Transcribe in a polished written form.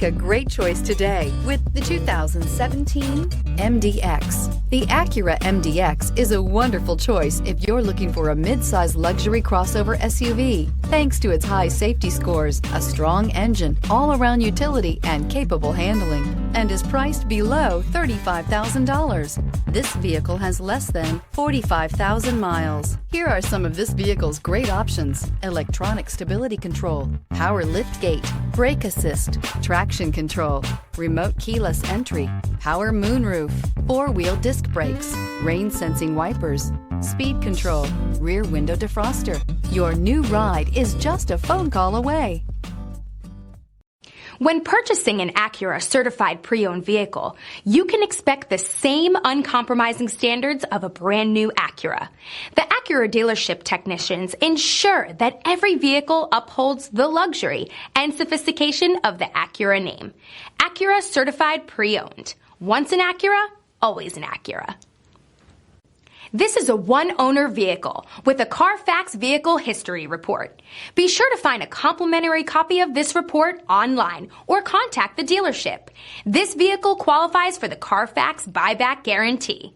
A great choice today with the 2017 MDX. The Acura MDX is a wonderful choice if you're looking for a mid-size luxury crossover SUV. Thanks to its high safety scores, a strong engine, all-around utility, and capable handling, and is priced below $35,000. This vehicle has less than 45,000 miles. Here are some of this vehicle's great options: electronic stability control, power liftgate, brake assist, traction control, remote keyless entry, power moonroof, four-wheel disc brakes, rain-sensing wipers, speed control, rear window defroster. Your new ride is just a phone call away. When purchasing an Acura certified pre-owned vehicle, you can expect the same uncompromising standards of a brand new Acura. The Acura dealership technicians ensure that every vehicle upholds the luxury and sophistication of the Acura name. Acura certified pre-owned. Once an Acura, always an Acura. This is a one-owner vehicle with a Carfax Vehicle History Report. Be sure to find a complimentary copy of this report online or contact the dealership. This vehicle qualifies for the Carfax Buyback Guarantee.